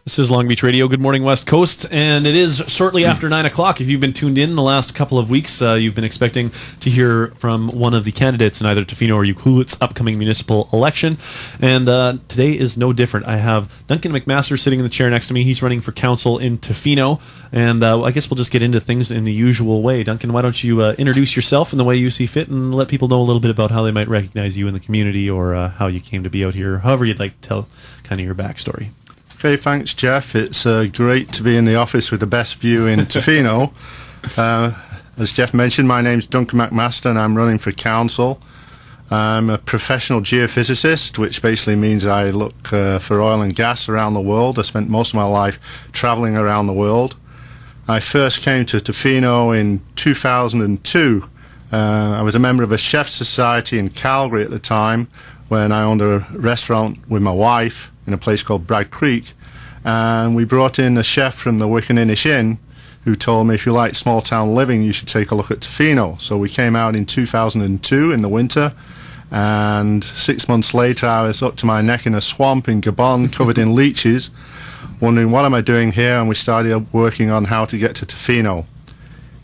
This is Long Beach Radio. Good morning, West Coast. And it is shortly after 9 o'clock. If you've been tuned in the last couple of weeks, you've been expecting to hear from one of the candidates in either Tofino or Ucluelet's upcoming municipal election. And today is no different. I have Duncan McMaster sitting in the chair next to me. He's running for council in Tofino. And I guess we'll just get into things in the usual way. Duncan, why don't you introduce yourself in the way you see fit and let people know a little bit about how they might recognize you in the community or how you came to be out here, however you'd like to tell kind of your backstory. Okay, thanks, Jeff. It's great to be in the office with the best view in Tofino. As Jeff mentioned, my name's Duncan McMaster and I'm running for council. I'm a professional geophysicist, which basically means I look for oil and gas around the world. I spent most of my life traveling around the world. I first came to Tofino in 2002. I was a member of a chef society in Calgary at the time when I owned a restaurant with my wife in a place called Bragg Creek, and we brought in a chef from the Wickaninnish Inn who told me if you like small town living you should take a look at Tofino. So we came out in 2002 in the winter, and 6 months later I was up to my neck in a swamp in Gabon covered in leeches, wondering what am I doing here, and we started working on how to get to Tofino.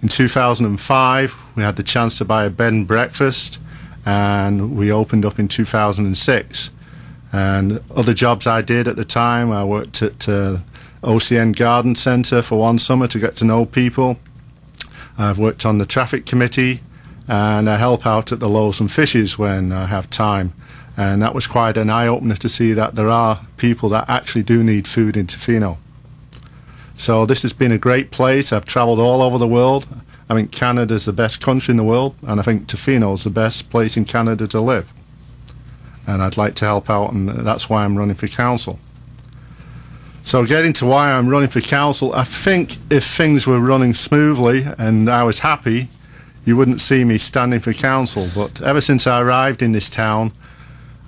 In 2005 we had the chance to buy a bed and breakfast, and we opened up in 2006. And other jobs I did at the time, I worked at OCN Garden Centre for one summer to get to know people. I've worked on the traffic committee, and I help out at the Loaves and Fishes when I have time. And that was quite an eye-opener to see that there are people that actually do need food in Tofino. So this has been a great place. I've travelled all over the world. I think Canada's the best country in the world, and I think Tofino's the best place in Canada to live. And I'd like to help out, and that's why I'm running for council. So getting to why I'm running for council, I think if things were running smoothly and I was happy, you wouldn't see me standing for council. But ever since I arrived in this town,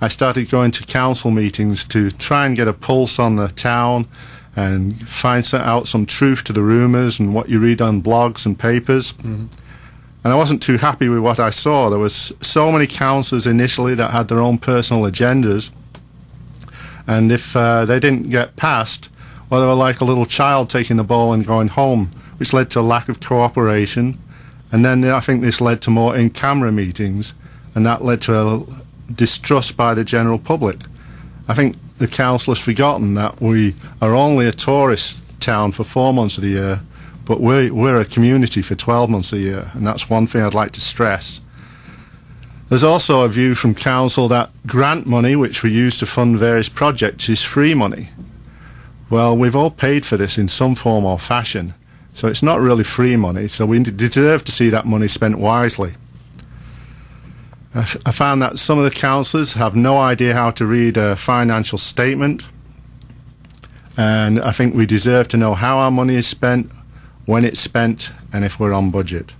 I started going to council meetings to try and get a pulse on the town and find out some truth to the rumours and what you read on blogs and papers. Mm-hmm. And I wasn't too happy with what I saw. There was so many councillors initially that had their own personal agendas, and if they didn't get passed, well, they were like a little child taking the ball and going home, which led to a lack of cooperation. And then I think this led to more in-camera meetings, and that led to a distrust by the general public. I think the council has forgotten that we are only a tourist town for 4 months of the year, but we're a community for 12 months a year, and that's one thing I'd like to stress. There's also a view from council that grant money, which we use to fund various projects, is free money. Well, we've all paid for this in some form or fashion, so it's not really free money, so we deserve to see that money spent wisely. I found that some of the councillors have no idea how to read a financial statement, and I think we deserve to know how our money is spent, when it's spent, and if we're on budget.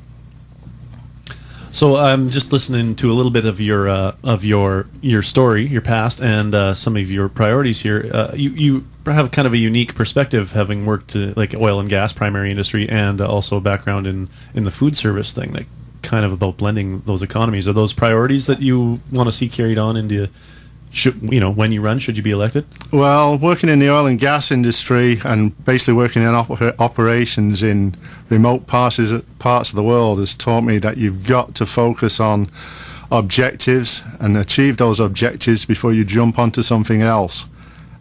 So I'm just listening to a little bit of your story, your past, and some of your priorities here. You have kind of a unique perspective, having worked like oil and gas, primary industry, and also a background in the food service thing. Like kind of about blending those economies. Are those priorities that you want to see carried on into? When you run, should you be elected? Well, working in the oil and gas industry and basically working in operations in remote parts of the world has taught me that you've got to focus on objectives and achieve those objectives before you jump onto something else.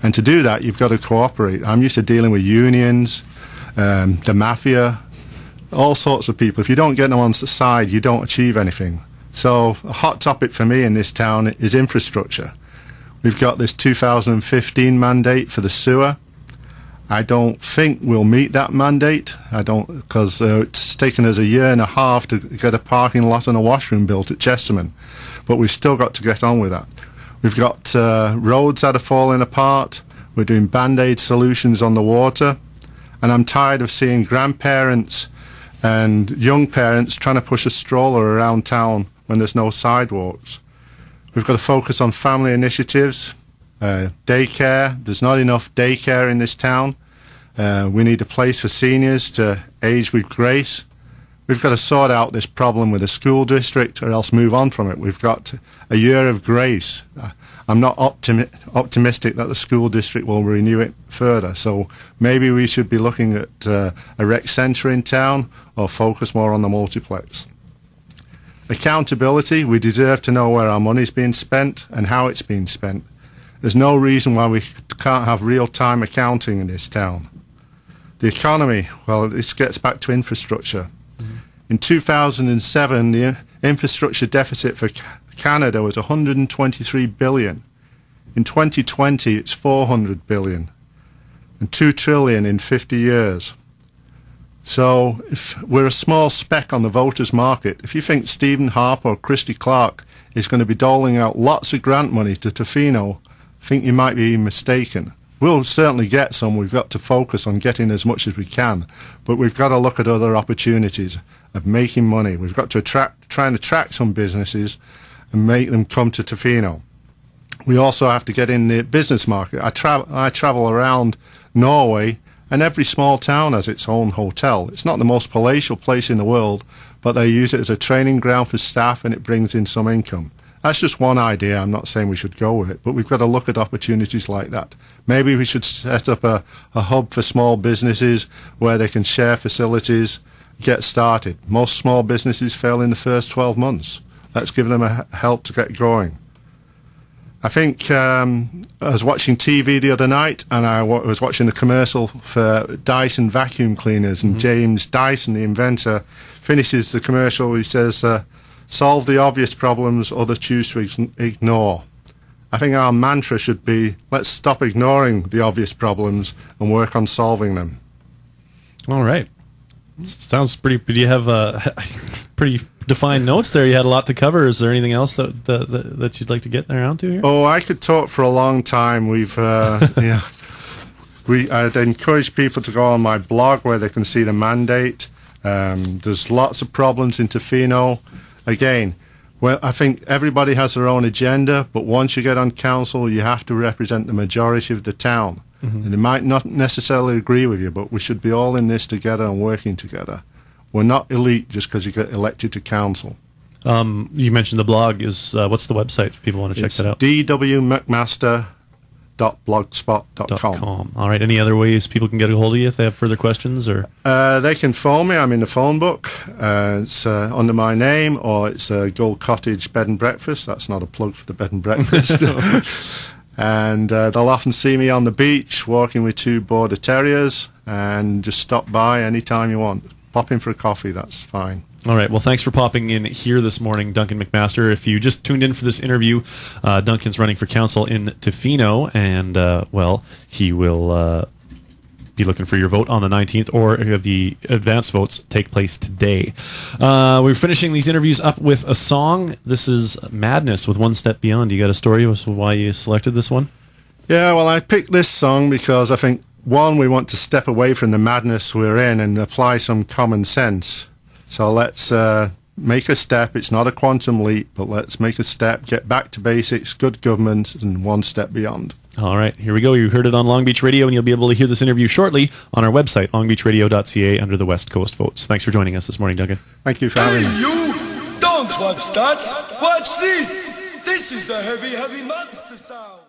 And to do that, you've got to cooperate. I'm used to dealing with unions, the mafia, all sorts of people. If you don't get them on the side, you don't achieve anything. So a hot topic for me in this town is infrastructure. We've got this 2015 mandate for the sewer. I don't think we'll meet that mandate. Because it's taken us 1.5 years to get a parking lot and a washroom built at Chesterman. But we've still got to get on with that. We've got roads that are falling apart. We're doing band-aid solutions on the water. And I'm tired of seeing grandparents and young parents trying to push a stroller around town when there's no sidewalks. We've got to focus on family initiatives, daycare. There's not enough daycare in this town. We need a place for seniors to age with grace. We've got to sort out this problem with the school district or else move on from it. We've got a year of grace. I'm not optimistic that the school district will renew it further. So maybe we should be looking at a rec centre in town or focus more on the multiplex. Accountability, we deserve to know where our money's being spent and how it's being spent. There's no reason why we can't have real-time accounting in this town. The economy, well, this gets back to infrastructure. In 2007, the infrastructure deficit for Canada was $123 billion. In 2020, it's $400 billion, and $2 trillion in 50 years. So if we're a small speck on the voters' market, if you think Stephen Harper or Christy Clark is going to be doling out lots of grant money to Tofino, I think you might be mistaken. We'll certainly get some. We've got to focus on getting as much as we can, but we've got to look at other opportunities of making money. We've got to try and attract some businesses and make them come to Tofino. We also have to get in the business market. I travel around Norway, and every small town has its own hotel. It's not the most palatial place in the world, but they use it as a training ground for staff, and it brings in some income. That's just one idea. I'm not saying we should go with it, but we've got to look at opportunities like that. Maybe we should set up a hub for small businesses where they can share facilities, get started. Most small businesses fail in the first 12 months. Let's give them a help to get going. I think I was watching TV the other night, and I was watching the commercial for Dyson vacuum cleaners, and James Dyson, the inventor, finishes the commercial. He says, solve the obvious problems others choose to ignore. I think our mantra should be, let's stop ignoring the obvious problems and work on solving them. All right. Sounds pretty... Do you have pretty defined notes there? You had a lot to cover. Is there anything else that you'd like to get around to here? Oh, I could talk for a long time. I'd encourage people to go on my blog where they can see the mandate. There's lots of problems in Tofino. Again, well, I think everybody has their own agenda, but once you get on council, you have to represent the majority of the town. And they might not necessarily agree with you, but we should be all in this together and working together. We're not elite just because you get elected to council. You mentioned the blog. What's the website if people want to check that out? dwmcmaster.blogspot.com. All right. Any other ways people can get a hold of you if they have further questions? Or they can phone me. I'm in the phone book. It's under my name, or it's Gold Cottage Bed and Breakfast. That's not a plug for the bed and breakfast. And they'll often see me on the beach walking with 2 border terriers, and just stop by anytime you want. Pop in for a coffee, that's fine. All right. Well, thanks for popping in here this morning, Duncan McMaster. If you just tuned in for this interview, Duncan's running for council in Tofino, and, he will be looking for your vote on the 19th, or the advance votes take place today. We're finishing these interviews up with a song. This is Madness with One Step Beyond. You got a story as to why you selected this one? Yeah, well, I picked this song because I think, one, we want to step away from the madness we're in and apply some common sense. So let's make a step. It's not a quantum leap, but let's make a step, get back to basics, good government, and one step beyond. All right, here we go. You heard it on Long Beach Radio, and you'll be able to hear this interview shortly on our website, longbeachradio.ca, under the West Coast Votes. Thanks for joining us this morning, Duncan. Thank you for having me. Hey, you! Don't watch that! Watch this! This is the heavy, heavy monster sound!